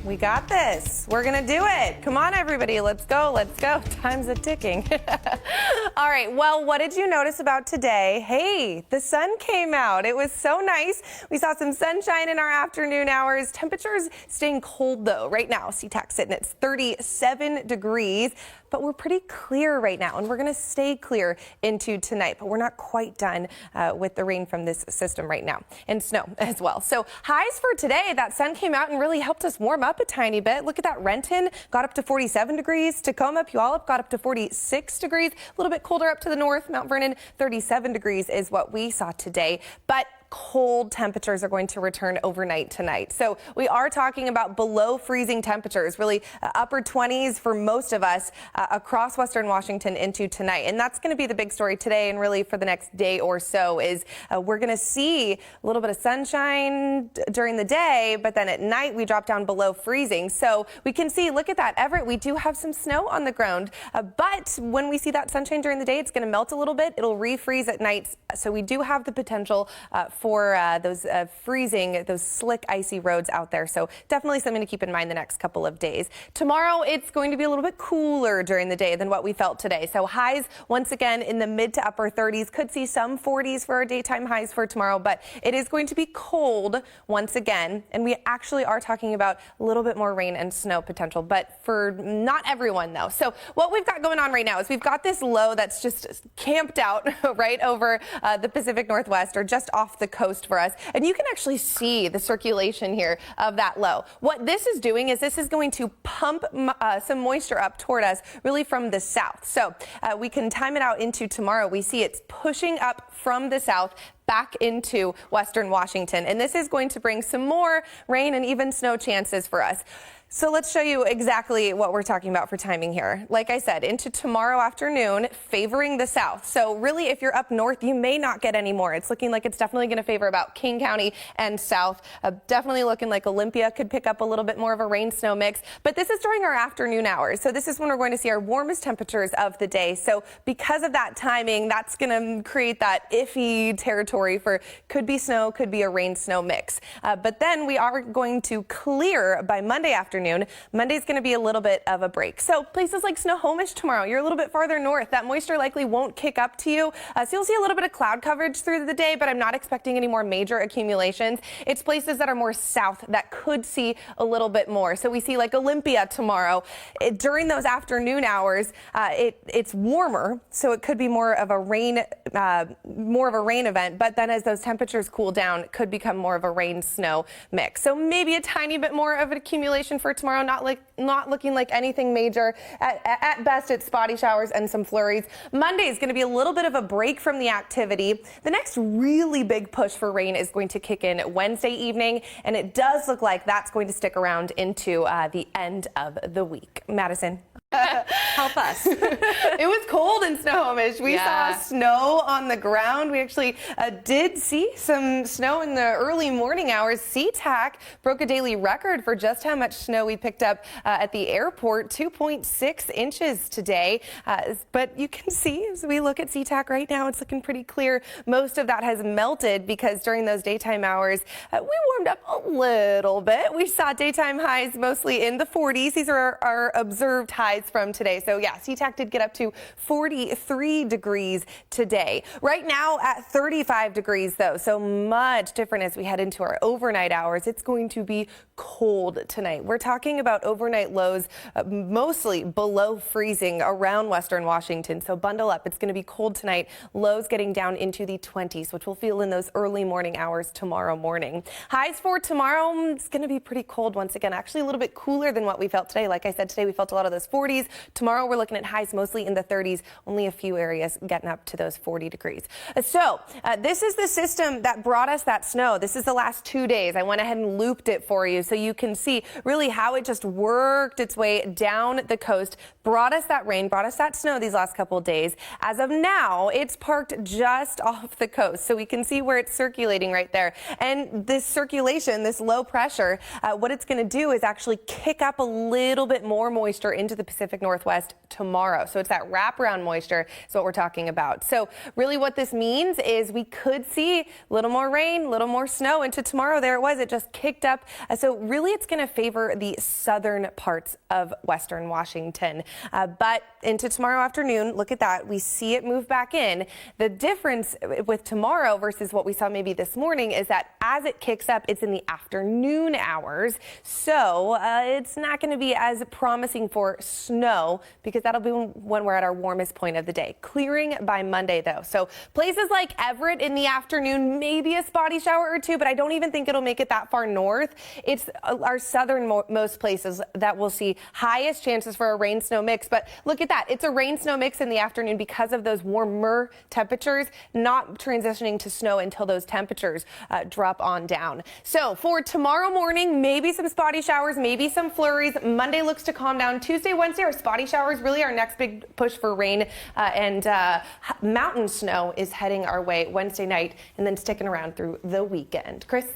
We got this. We're going to do it. Come on, everybody. Let's go. Let's go. Time's a ticking. All right. Well, what did you notice about today? Hey, the sun came out. It was so nice. We saw some sunshine in our afternoon hours. Temperatures staying cold, though. Right now, SeaTac sitting at 37 degrees. But we're pretty clear right now, and we're going to stay clear into tonight. But we're not quite done with the rain from this system right now, and snow as well. So highs for today, that sun came out and really helped us warm up a tiny bit. Look at that. Renton got up to 47 degrees. Tacoma, Puyallup got up to 46 degrees. A little bit colder up to the north. Mount Vernon, 37 degrees is what we saw today. But cold temperatures are going to return overnight tonight. So we are talking about below freezing temperatures, really upper 20s for most of us across Western Washington into tonight. And that's going to be the big story today and really for the next day or so is we're going to see a little bit of sunshine during the day, but then at night we drop down below freezing. So we can see, look at that, Everett, we do have some snow on the ground, but when we see that sunshine during the day, it's going to melt a little bit. It'll refreeze at night. So we do have the potential for those freezing, those slick, icy roads out there. So definitely something to keep in mind the next couple of days. Tomorrow, it's going to be a little bit cooler during the day than what we felt today. So highs, once again, in the mid to upper 30s. Could see some 40s for our daytime highs for tomorrow, but it is going to be cold once again. And we actually are talking about a little bit more rain and snow potential, but for not everyone, though. So what we've got going on right now is we've got this low that's just camped out right over the Pacific Northwest or just off the coast for us, and you can actually see the circulation here of that low. What this is doing is this is going to pump some moisture up toward us really from the south. So we can time it out into tomorrow. We see it's pushing up from the south back into Western Washington, and this is going to bring some more rain and even snow chances for us. So let's show you exactly what we're talking about for timing here. Like I said, into tomorrow afternoon, favoring the south. So really, if you're up north, you may not get any more. It's looking like it's definitely going to favor about King County and south. Definitely looking like Olympia could pick up a little bit more of a rain-snow mix. But this is during our afternoon hours. So this is when we're going to see our warmest temperatures of the day. So because of that timing, that's going to create that iffy territory for could be snow, could be a rain-snow mix. But then we are going to clear by Monday afternoon. Monday's going to be a little bit of a break. So places like Snohomish tomorrow, you're a little bit farther north. That moisture likely won't kick up to you. So you'll see a little bit of cloud coverage through the day, but I'm not expecting any more major accumulations. It's places that are more south that could see a little bit more. So we see like Olympia tomorrow. During those afternoon hours, it's warmer, so it could be more of a rain event. But then as those temperatures cool down, it could become more of a rain-snow mix. So maybe a tiny bit more of an accumulation for tomorrow, not looking like anything major. At best, it's spotty showers and some flurries. Monday is going to be a little bit of a break from the activity. The next really big push for rain is going to kick in Wednesday evening, and it does look like that's going to stick around into the end of the week. Madison. Help us. It was cold in Snohomish. We saw snow on the ground. We actually did see some snow in the early morning hours. SeaTac broke a daily record for just how much snow we picked up at the airport, 2.6 inches today. But you can see as we look at SeaTac right now, it's looking pretty clear. Most of that has melted because during those daytime hours, we warmed up a little bit. We saw daytime highs mostly in the 40s. These are our observed highs from today. So yeah, SeaTac did get up to 43 degrees today. Right now at 35 degrees though, so much different as we head into our overnight hours. It's going to be cold tonight. We're talking about overnight lows mostly below freezing around Western Washington. So bundle up. It's going to be cold tonight. Lows getting down into the 20s, which we'll feel in those early morning hours tomorrow morning. Highs for tomorrow, it's going to be pretty cold once again. Actually a little bit cooler than what we felt today. Like I said, today we felt a lot of those 40s. Tomorrow we're looking at highs mostly in the 30s, only a few areas getting up to those 40 degrees. So this is the system that brought us that snow. This is the last 2 days. I went ahead and looped it for you so you can see really how it just worked its way down the coast, brought us that rain, brought us that snow these last couple of days. As of now, it's parked just off the coast, so we can see where it's circulating right there. And this circulation, this low pressure, what it's going to do is actually kick up a little bit more moisture into the Pacific Pacific Northwest tomorrow. So it's that wraparound moisture is what we're talking about. So really what this means is we could see a little more rain, a little more snow into tomorrow. There it was. It just kicked up. So really it's going to favor the southern parts of western Washington. But into tomorrow afternoon, look at that. We see it move back in. The difference with tomorrow versus what we saw maybe this morning is that as it kicks up, it's in the afternoon hours. So it's not going to be as promising for snow because that'll be when we're at our warmest point of the day. Clearing by Monday, though. So places like Everett in the afternoon, maybe a spotty shower or two, but I don't even think it'll make it that far north. It's our southernmost places that will see highest chances for a rain-snow mix. But look at that. It's a rain-snow mix in the afternoon because of those warmer temperatures, not transitioning to snow until those temperatures drop on down. So for tomorrow morning, maybe some spotty showers, maybe some flurries. Monday looks to calm down. Tuesday, Wednesday are spotty showers, really our next big push for rain, and mountain snow is heading our way Wednesday night and then sticking around through the weekend. Chris?